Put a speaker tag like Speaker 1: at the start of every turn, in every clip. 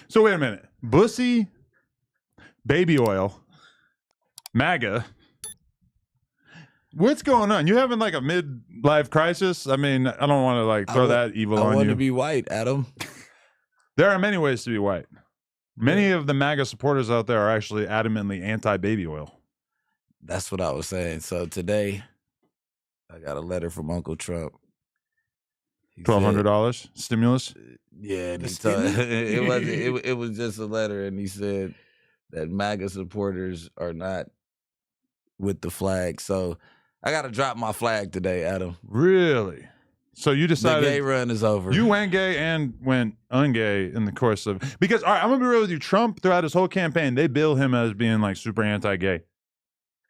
Speaker 1: So wait a minute. Bussy, baby oil, MAGA. What's going on? You having like a midlife crisis? I mean, I don't want to like throw that evil on you.
Speaker 2: I want to be white, Adam.
Speaker 1: There are many ways to be white. Many of the MAGA supporters out there are actually adamantly anti-baby oil.
Speaker 2: That's what I was saying. So today, I got a letter from Uncle Trump.
Speaker 1: $1,200 stimulus.
Speaker 2: Yeah, and it was just a letter, and he said that MAGA supporters are not with the flag. So I got to drop my flag today, Adam.
Speaker 1: Really? So you decided
Speaker 2: the gay run is over.
Speaker 1: You went gay and went ungay in the course of, because all right, I'm gonna be real with you. Trump throughout his whole campaign, they bill him as being like super anti-gay.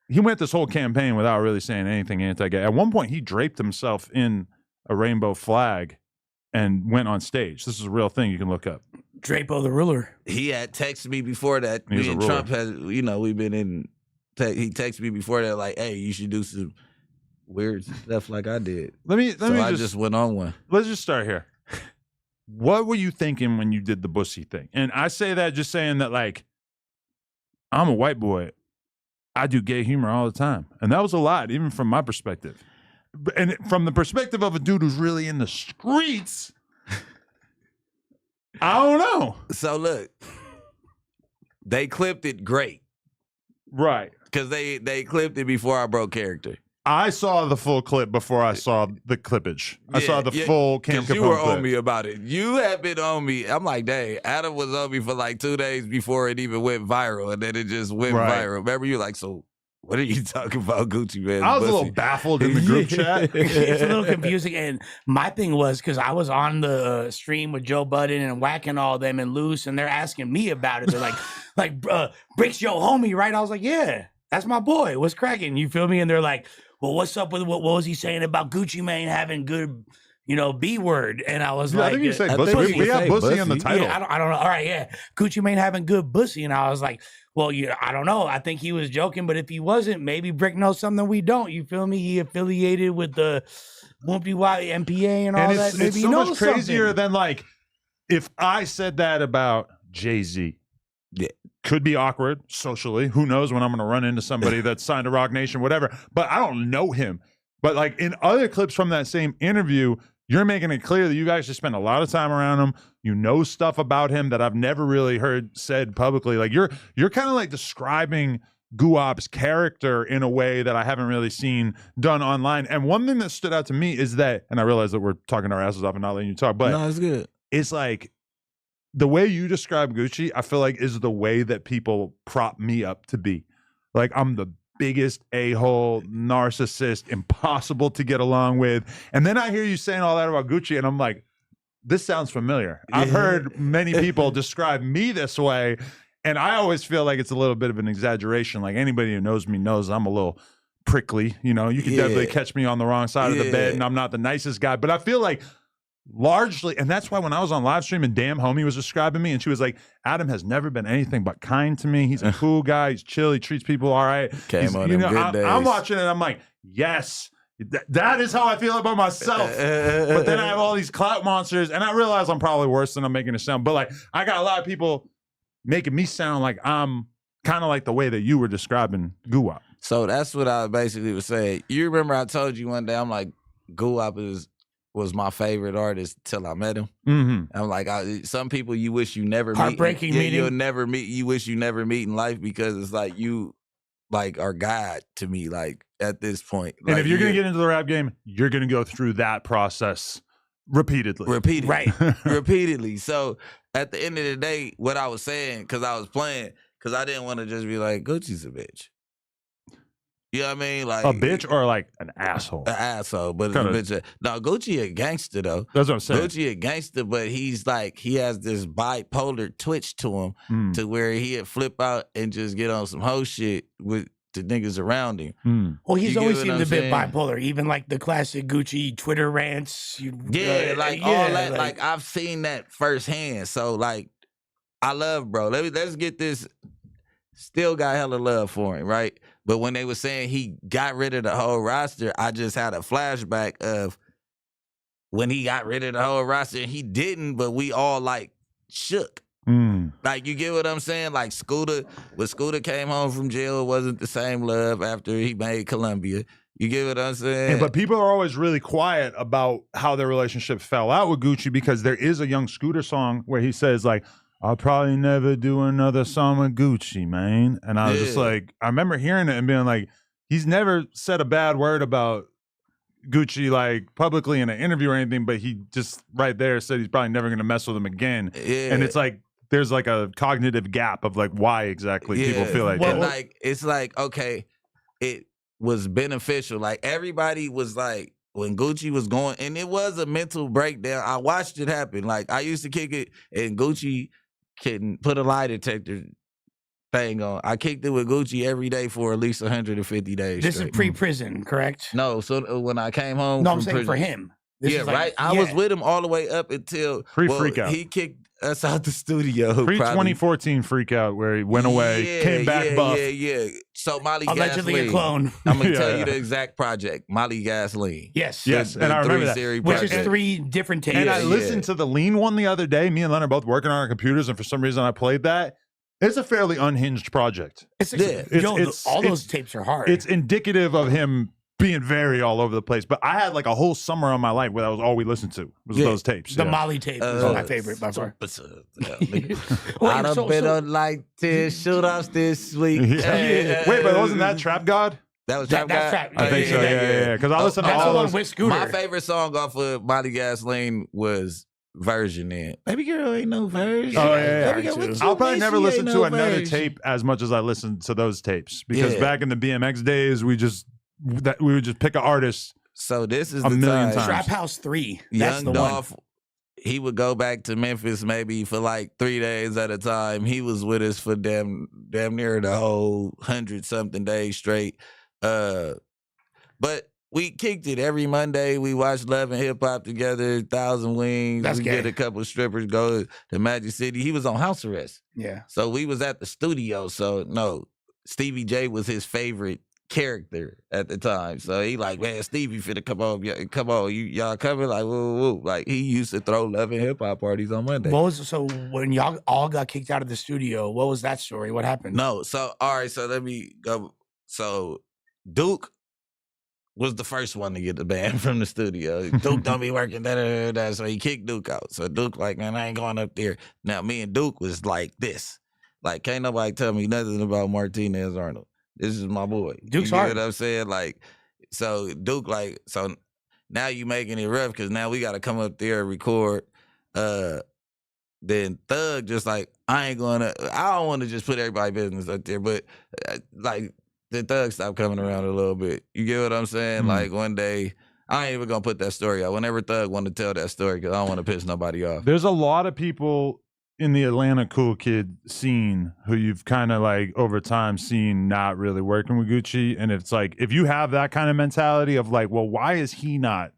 Speaker 1: He went this whole campaign without really saying anything anti-gay. At one point, he draped himself in a rainbow flag and went on stage. This is a real thing you can look up.
Speaker 3: Drapo the ruler.
Speaker 2: He had texted me before that. Me and Trump had, we've been in. He texted me before that, like, "Hey, you should do some weird stuff like I did." I just went on one.
Speaker 1: Let's just start here. What were you thinking when you did the Bussy thing? And I say that just saying that, like, I'm a white boy. I do gay humor all the time. And that was a lot, even from my perspective. And from the perspective of a dude who's really in the streets, I don't know.
Speaker 2: So look, they clipped it great.
Speaker 1: Right.
Speaker 2: Because they clipped it before I broke character.
Speaker 1: I saw the full clip before I saw the clippage. I saw the full Cam Capone
Speaker 2: you were
Speaker 1: clip.
Speaker 2: on me about it. You have been on me. I'm like, dang, Adam was on me for like 2 days before it even went viral, and then it just went viral. Remember, you like, so what are you talking about, Gucci Man?
Speaker 1: I was a little baffled in the group chat.
Speaker 3: It's a little confusing. And my thing was, because I was on the stream with Joe Budden and Whacking all them and Loose, and they're asking me about it. They're like, Brick's your homie, right? I was like, yeah, that's my boy. What's cracking? You feel me? And they're like, well, what's up with what was he saying about Gucci Mane having good, B word? And I was like,
Speaker 1: I think you said Bussy. We have Bussy on the title.
Speaker 3: Yeah, I don't know. All right, yeah, Gucci Mane having good Bussy, and I was like, well, I don't know. I think he was joking, but if he wasn't, maybe Bricc knows something we don't. You feel me? He affiliated with the Wumpy Y MPA and all that. Maybe
Speaker 1: it's
Speaker 3: he
Speaker 1: so
Speaker 3: knows
Speaker 1: much crazier
Speaker 3: something.
Speaker 1: than like if I said that about Jay-Z.
Speaker 2: Yeah.
Speaker 1: Could be awkward socially. Who knows when I'm going to run into somebody that's signed to Rock Nation, whatever. But I don't know him. But like in other clips from that same interview, you're making it clear that you guys just spend a lot of time around him. You know stuff about him that I've never really heard said publicly. Like you're kind of like describing Guap's character in a way that I haven't really seen done online. And one thing that stood out to me is that, and I realize that we're talking our asses off and not letting you talk, but
Speaker 2: no, it's good.
Speaker 1: It's like the way you describe Gucci, I feel like is the way that people prop me up to be. Like I'm the biggest a-hole, narcissist, impossible to get along with. And then I hear you saying all that about Gucci, and I'm like, this sounds familiar. I've heard many people describe me this way, and I always feel like it's a little bit of an exaggeration. Like anybody who knows me knows I'm a little prickly. You can definitely catch me on the wrong side of the bed, and I'm not the nicest guy. But I feel like largely, and that's why when I was on live stream and Damn Homie was describing me, and she was like, Adam has never been anything but kind to me. He's a cool guy. He's chill. He treats people all right. I'm watching it. I'm like, yes, that is how I feel about myself. But then I have all these clout monsters, and I realize I'm probably worse than I'm making it sound. But like, I got a lot of people making me sound like I'm kind of like the way that you were describing Guap.
Speaker 2: So that's what I basically was saying. You remember I told you one day, I'm like, Guap was my favorite artist till I met him.
Speaker 1: Mm-hmm.
Speaker 2: I'm like, some people you wish you never meet.
Speaker 3: Heartbreaking meeting.
Speaker 2: You'll never meet. You wish you never meet in life because it's like you, like, are God to me. Like at this point,
Speaker 1: and
Speaker 2: like,
Speaker 1: if you're gonna get into the rap game, you're gonna go through that process repeatedly,
Speaker 3: right?
Speaker 2: Repeatedly. So at the end of the day, what I was saying, because I was playing, because I didn't want to just be like, Gucci's a bitch. You know what I mean? Like
Speaker 1: a bitch or like an asshole?
Speaker 2: An asshole, but it's a bitch. No, Gucci a gangster though.
Speaker 1: That's what I'm saying.
Speaker 2: Gucci a gangster, but he's like, he has this bipolar twitch to him to where he'd flip out and just get on some hoe shit with the niggas around him.
Speaker 3: Well, he's always seemed a bit bipolar, even like the classic Gucci Twitter rants.
Speaker 2: All that. Like I've seen that firsthand. So like, I love bro. Let's get this. Still got hella love for him, right? But when they were saying he got rid of the whole roster, I just had a flashback of when he got rid of the whole roster and he didn't, but we all like shook. Like, you get what I'm saying? Like, when Scooter came home from jail, it wasn't the same love after he made Columbia. You get what I'm saying?
Speaker 1: Yeah, but people are always really quiet about how their relationship fell out with Gucci, because there is a Young Scooter song where he says, like, I'll probably never do another song with Gucci, man. And I was just like, I remember hearing it and being like, he's never said a bad word about Gucci, like, publicly in an interview or anything, but he just right there said he's probably never going to mess with him again.
Speaker 2: Yeah.
Speaker 1: And it's like, there's like a cognitive gap of like why exactly people feel like
Speaker 2: that.
Speaker 1: Well,
Speaker 2: like, it's like, okay, it was beneficial. Like, everybody was like, when Gucci was going, and it was a mental breakdown. I watched it happen. Like, I used to kick it, and Gucci couldn't put a lie detector thing on. I kicked it with Gucci every day for at least 150 days.
Speaker 3: This
Speaker 2: straight.
Speaker 3: is pre-prison, correct?
Speaker 2: No, so when I came home,
Speaker 3: No,
Speaker 2: from
Speaker 3: I'm saying
Speaker 2: prison,
Speaker 3: for him. This
Speaker 2: yeah,
Speaker 3: is like,
Speaker 2: right. I was with him all the way up until
Speaker 1: Pre-freak out.
Speaker 2: he kicked us out the studio.
Speaker 1: Pre-2014 freak out where he went away, came back buff.
Speaker 2: Yeah. So Molly
Speaker 3: allegedly
Speaker 2: Gasoline.
Speaker 3: a clone.
Speaker 2: I'm gonna tell you the exact project, Molly Gasoline.
Speaker 3: Yes.
Speaker 1: And I remember that.
Speaker 3: Which is 3 different tapes.
Speaker 1: And I listened to the Lean one the other day. Me and Leonard both working on our computers, and for some reason I played that. It's a fairly unhinged project.
Speaker 3: All those tapes are hard.
Speaker 1: It's indicative of him being very all over the place. But I had like a whole summer of my life where that was all we listened to was those tapes.
Speaker 3: The Molly tape is my favorite by far.
Speaker 2: I done been on like 10 shoot-offs this week.
Speaker 1: Wait, but wasn't that Trap God?
Speaker 2: That was Trap God?
Speaker 3: Trap.
Speaker 1: I think so, yeah. Because I listened to all those.
Speaker 3: With Scooter.
Speaker 2: My favorite song off of Molly Gasoline was Version in. Baby girl ain't no version.
Speaker 1: Oh, yeah.
Speaker 2: Baby girl,
Speaker 1: I'll probably never listen to another tape as much as I listened to those tapes. Because back in the BMX days, we would just pick an artist.
Speaker 2: So this is
Speaker 1: a
Speaker 2: the
Speaker 1: million
Speaker 2: time.
Speaker 1: times.
Speaker 3: Trap House 3. That's
Speaker 2: Young
Speaker 3: the
Speaker 2: Dolph,
Speaker 3: one.
Speaker 2: he would go back to Memphis maybe for like 3 days at a time. He was with us for damn near the whole 100-something days straight. But we kicked it every Monday. We watched Love and Hip Hop together, 1,000 Wings.
Speaker 3: That's
Speaker 2: we
Speaker 3: gay.
Speaker 2: get a couple strippers, go to Magic City. He was on house arrest.
Speaker 3: Yeah.
Speaker 2: So we was at the studio. So no, Stevie J was his favorite character at the time. So he like, man, Stevie finna come on, y'all coming? Like, woo. Like, he used to throw Love and Hip Hop parties on Monday.
Speaker 3: So when y'all all got kicked out of the studio, what was that story? What happened?
Speaker 2: No, so all right, so let me go. So Duke was the first one to get the band from the studio. Duke don't be working, so he kicked Duke out. So Duke like, man, I ain't going up there. Now me and Duke was like this. Like, can't nobody tell me nothing about Martinez Arnold. This is my boy.
Speaker 3: Duke's
Speaker 2: you
Speaker 3: hard.
Speaker 2: Know what I'm saying? Like, so Duke like, so now you making it rough because now we got to come up there and record. Then Thug just like, I don't want to just put everybody's business up there, but like, the Thug stopped coming around a little bit. You get what I'm saying? Like, one day, I ain't even gonna put that story out. Whenever Thug want to tell that story, because I don't want to piss nobody off.
Speaker 1: There's a lot of people in the Atlanta cool kid scene who you've kind of like over time seen not really working with Gucci. And it's like, if you have that kind of mentality of like, well, why is he not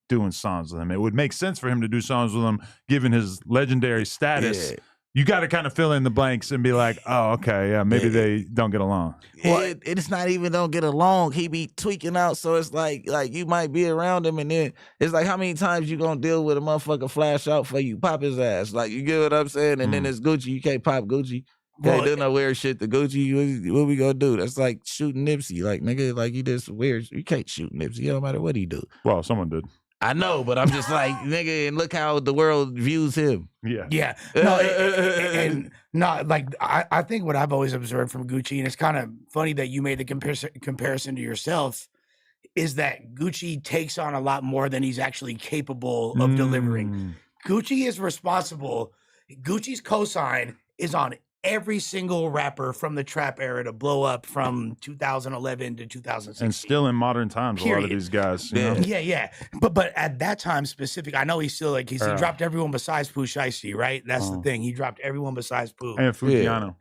Speaker 1: doing songs with him? It would make sense for him to do songs with him, given his legendary status.
Speaker 2: Yeah.
Speaker 1: You got to kind of fill in the blanks and be like, oh, okay, yeah, maybe they don't get along.
Speaker 2: Well, it's not even don't get along. He be tweaking out, so it's like you might be around him, and then it's like, how many times you gonna deal with a motherfucker flash out for you, pop his ass? Like, you get what I'm saying? And then it's Gucci. You can't pop Gucci. Can't do no weird shit to Gucci. What we gonna do? That's like shooting Nipsey. Like, nigga, like, he did some weird. You can't shoot Nipsey. It don't matter what he do.
Speaker 1: Well, someone did.
Speaker 2: I know, but I'm just like, nigga, and look how the world views him.
Speaker 1: Yeah.
Speaker 3: No, like I think what I've always observed from Gucci, and it's kind of funny that you made the comparison to yourself, is that Gucci takes on a lot more than he's actually capable of delivering. Gucci is responsible. Gucci's cosign is on every single rapper from the trap era to blow up from 2011 to 2016.
Speaker 1: And still in modern times, a lot of these guys. You know?
Speaker 3: Yeah. But at that time specific, I know he's still like, he dropped everyone besides Pooh Shiesty, right? That's the thing. He dropped everyone besides Pooh.
Speaker 1: And Fujiano.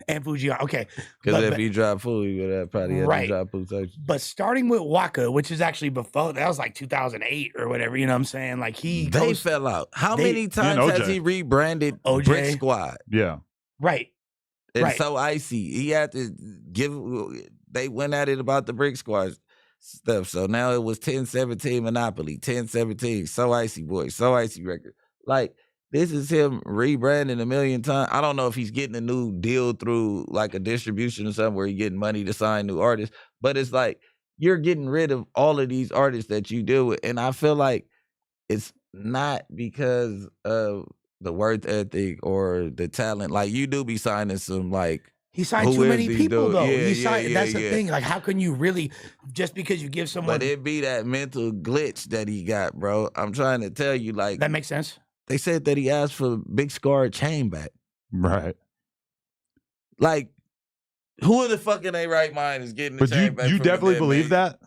Speaker 3: Okay.
Speaker 2: Because if he dropped Pooh, he would have probably had to drop Pooh.
Speaker 3: But starting with Waka, which is actually before, that was like 2008 or whatever, you know what I'm saying? Like
Speaker 2: they fell out. How many times has he rebranded Bricc Squad?
Speaker 1: Yeah.
Speaker 3: Right.
Speaker 2: And so icy. He had to they went at it about the Bricc Squad stuff. So now it was 10-17 Monopoly, 10-17, So Icy Boy, So Icy Record. Like, this is him rebranding a million times. I don't know if he's getting a new deal through like a distribution or something where he's getting money to sign new artists, but it's like you're getting rid of all of these artists that you deal with. And I feel like it's not because of the work ethic or the talent. Like you do be signing some like
Speaker 3: he signed too many people though.
Speaker 2: Yeah,
Speaker 3: that's the thing. Like, how can you really just because you give someone?
Speaker 2: But it be that mental glitch that he got, bro. I'm trying to tell you, like
Speaker 3: that makes sense.
Speaker 2: They said that he asked for Big Scar chain back.
Speaker 1: Right.
Speaker 2: Like, who in the fuck in their right mind is getting the chain back?
Speaker 1: But you definitely believe that?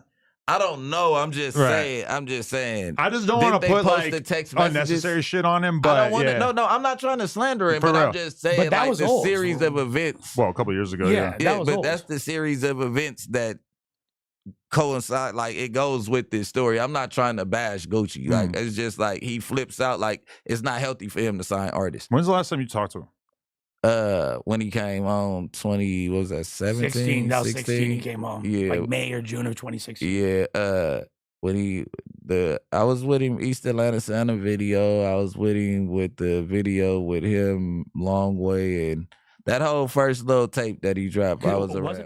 Speaker 2: I don't know. I'm just saying.
Speaker 1: I just don't want to put like
Speaker 2: the text
Speaker 1: unnecessary shit on him. But
Speaker 2: I don't wanna, no, I'm not trying to slander him. But I'm just saying,
Speaker 3: but that
Speaker 2: like
Speaker 3: was
Speaker 2: the
Speaker 3: old,
Speaker 2: series of events.
Speaker 1: Well, a couple years ago, yeah.
Speaker 3: That was
Speaker 2: but
Speaker 3: old.
Speaker 2: that's the series of events that coincide. Like it goes with this story. I'm not trying to bash Gucci. Like it's just like he flips out. Like it's not healthy for him to sign artists.
Speaker 1: When's the last time you talked to him?
Speaker 2: When he came on 20, what was that, 17?
Speaker 3: 16. That was 16 he came on.
Speaker 2: Yeah.
Speaker 3: Like May or June of 2016.
Speaker 2: Yeah. When I was with him East Atlanta Santa video. I was with him with the video with him Long Way and that whole first little tape that he dropped. I was around.